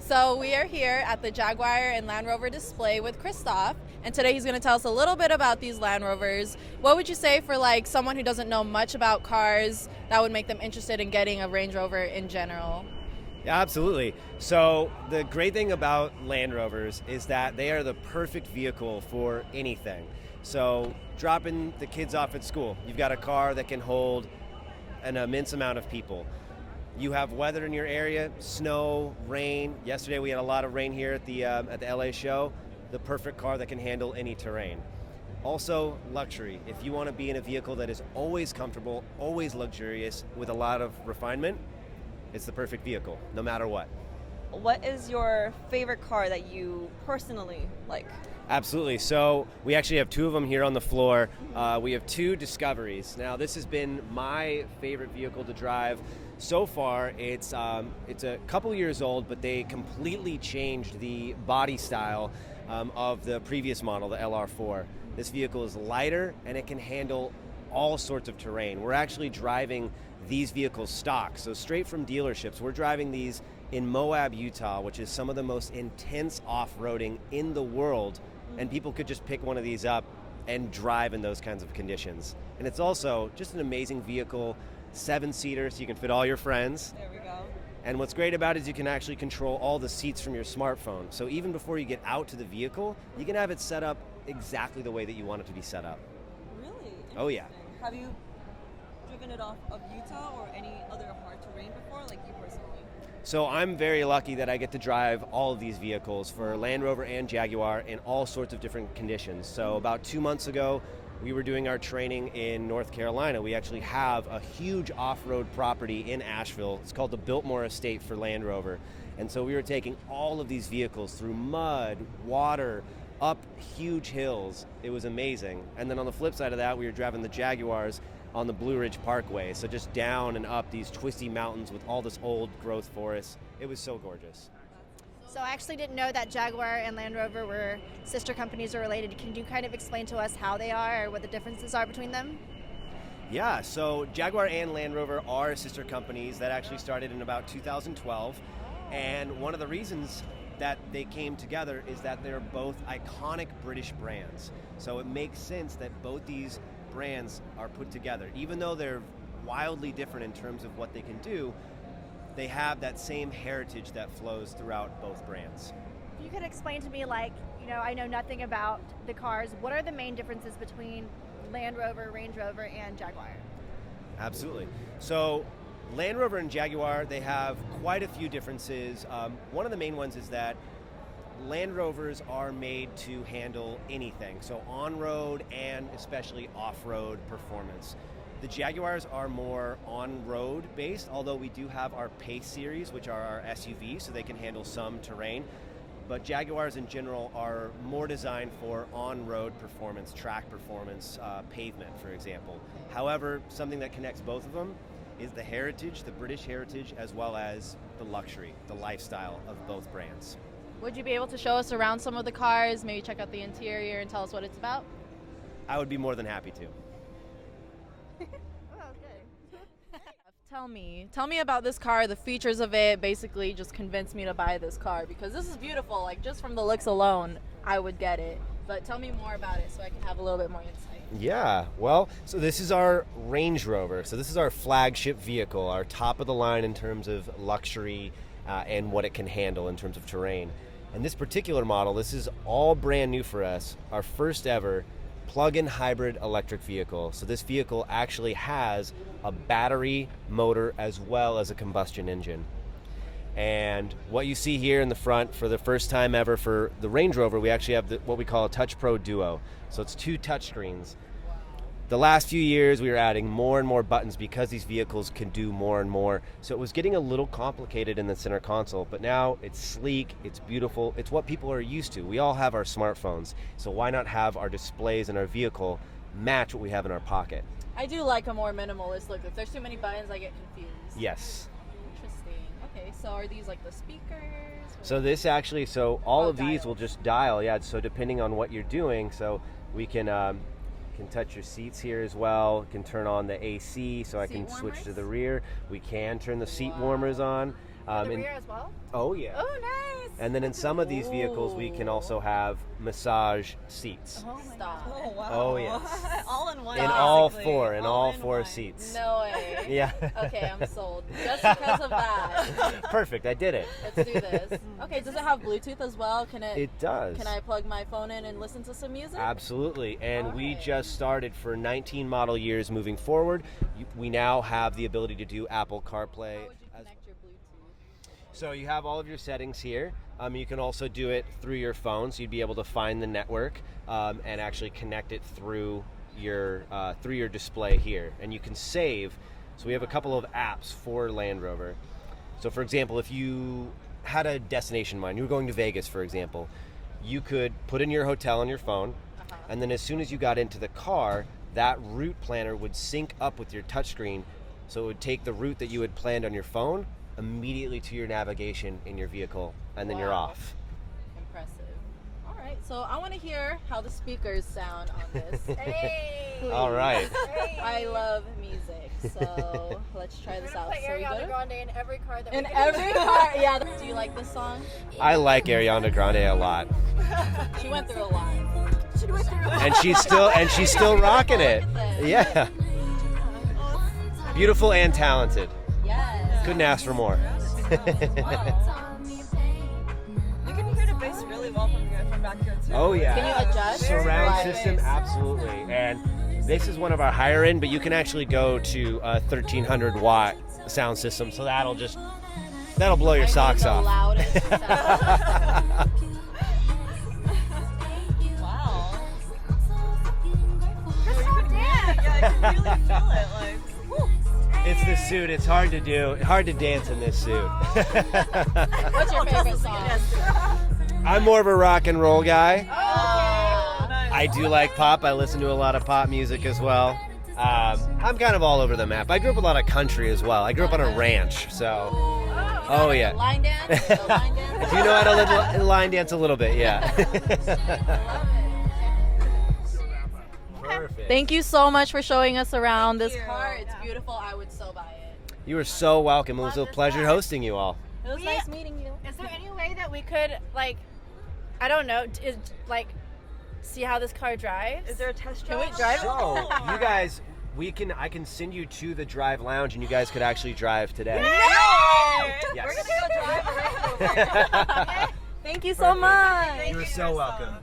So we are here at the Jaguar and Land Rover display with Christophe, and today he's going to tell us a little bit about these Land Rovers. What would you say for like someone who doesn't know much about cars that would make them interested in getting a Range Rover in general? Yeah, absolutely. So the great thing about Land Rovers is that they are the perfect vehicle for anything. So dropping the kids off at school, you've got a car that can hold an immense amount of people. You have weather in your area, snow, rain. Yesterday we had a lot of rain here at the LA show. The perfect car that can handle any terrain. Also, luxury. If you want to be in a vehicle that is always comfortable, always luxurious, with a lot of refinement, it's the perfect vehicle, no matter what. What is your favorite car that you personally like? Absolutely. So we actually have two of them here on the floor. We have two Discoveries. Now, this has been my favorite vehicle to drive. So far, it's a couple years old, but they completely changed the body style of the previous model, the LR4. This vehicle is lighter, and it can handle all sorts of terrain. We're actually driving these vehicles stock, so straight from dealerships. We're driving these in Moab, Utah, which is some of the most intense off-roading in the world, and people could just pick one of these up and drive in those kinds of conditions. And it's also just an amazing vehicle, 7-seater, so you can fit all your friends. There we go. And what's great about it is you can actually control all the seats from your smartphone. So even before you get out to the vehicle, you can have it set up exactly the way that you want it to be set up. Really? Oh, yeah. Have you driven it off of Utah or any other hard terrain before, like you personally? So I'm very lucky that I get to drive all of these vehicles for Land Rover and Jaguar in all sorts of different conditions. So about 2 months ago, we were doing our training in North Carolina. We actually have a huge off-road property in Asheville. It's called the Biltmore Estate for Land Rover. And so we were taking all of these vehicles through mud, water, up huge hills. It was amazing. And then on the flip side of that, we were driving the Jaguars on the Blue Ridge Parkway. So just down and up these twisty mountains with all this old growth forest. It was so gorgeous. So I actually didn't know that Jaguar and Land Rover were sister companies or related. Can you kind of explain to us how they are or what the differences are between them? Yeah, so Jaguar and Land Rover are sister companies that actually started in about 2012. And one of the reasons that they came together is that they're both iconic British brands. So it makes sense that both these brands are put together. Even though they're wildly different in terms of what they can do, they have that same heritage that flows throughout both brands. If you could explain to me, like, I know nothing about the cars. What are the main differences between Land Rover, Range Rover, and Jaguar? Absolutely. So Land Rover and Jaguar, they have quite a few differences. One of the main ones is that Land Rovers are made to handle anything, so on-road and especially off-road performance. The Jaguars are more on-road based, although we do have our Pace series, which are our SUVs, so they can handle some terrain. But Jaguars in general are more designed for on-road performance, track performance, pavement, for example. However, something that connects both of them is the heritage, the British heritage, as well as the luxury, the lifestyle of both brands. Would you be able to show us around some of the cars, maybe check out the interior and tell us what it's about? I would be more than happy to. Tell me about this car, the features of it. Basically just convinced me to buy this car because this is beautiful. Like, just from the looks alone, I would get it. But tell me more about it so I can have a little bit more insight. Yeah, well, so this is our Range Rover. So this is our flagship vehicle, our top of the line in terms of luxury and what it can handle in terms of terrain. And this particular model, this is all brand new for us, our first ever plug-in hybrid electric vehicle. So this vehicle actually has a battery motor as well as a combustion engine. And what you see here in the front, for the first time ever for the Range Rover, we actually have what we call a Touch Pro Duo. So it's two touch screens. The last few years, we were adding more and more buttons because these vehicles can do more and more. So it was getting a little complicated in the center console, but now it's sleek, it's beautiful, it's what people are used to. We all have our smartphones, so why not have our displays in our vehicle match what we have in our pocket? I do like a more minimalist look. If there's too many buttons, I get confused. Yes. Interesting. Okay, so are these like the speakers? So this actually, all of these dials. will just dial, yeah, so depending on what you're doing, so we can touch your seats here as well, can turn on the AC, so I can switch to the rear. We can turn the seat warmers on. The rear as well? Oh, yeah. Oh, And then in some of these vehicles, we can also have massage seats. Stop. Oh wow. Oh, yes. All in one. In all basically. four, in all in four one. seats. No way. Yeah. Okay, I'm sold. Just because of that. Perfect, I did it. Let's do this. Okay, does it have Bluetooth as well? Can it? It does. Can I plug my phone in and listen to some music? Absolutely. And we Alright. just started for 19 model years moving forward. We now have the ability to do Apple CarPlay. How would you connect your Bluetooth? So you have all of your settings here. You can also do it through your phone, so you'd be able to find the network and actually connect it through your display here. And you can save. So we have a couple of apps for Land Rover. So for example, if you had a destination in mind, you were going to Vegas, for example, you could put in your hotel on your phone, and then as soon as you got into the car, that route planner would sync up with your touchscreen, so it would take the route that you had planned on your phone immediately to your navigation in your vehicle, and then you're Wow. off. Impressive. All right, so I want to hear how the speakers sound on this. Hey. Please. All right. Hey. I love music, so let's try this out. Put So we Ariana go Grande in every car that in we every car. Yeah. Do you like this song? I like Ariana Grande a lot, She went through a lot. She went through and she's still rocking it. Yeah. Beautiful and talented. Yes. Couldn't ask for more. You can hear the bass really well from back here too. Oh yeah. Can you adjust? Surround Right. system, absolutely. And this is one of our higher end, but you can actually go to a 1300 watt sound system, so that'll blow your I need socks the off. loudest sound. Wow. Christophe, dance. Yeah, I can really feel it. Like, whew. It's the suit. It's hard to dance in this suit. What's your favorite song? I'm more of a rock and roll guy. Oh. Nice. I do like pop. I listen to a lot of pop music as well. I'm kind of all over the map. I grew up with a lot of country as well. I grew up on a ranch, so. Oh yeah. Line dance? The line dance? Do you know how to line dance a little bit? Yeah. Perfect. Thank you so much for showing us around this you. car. It's Yeah. beautiful. I would so buy it. You were so welcome. It was a Love this pleasure car. hosting you all. It was nice meeting you. Is there any way that we could, like, I don't know, see how this car drives? Is there a test Can drive? we drive it? So, you guys, I can send you to the drive lounge, and you guys could actually drive today. Yay! Yes. We're gonna go drive a Range Rover. Thank you so much. You're so welcome.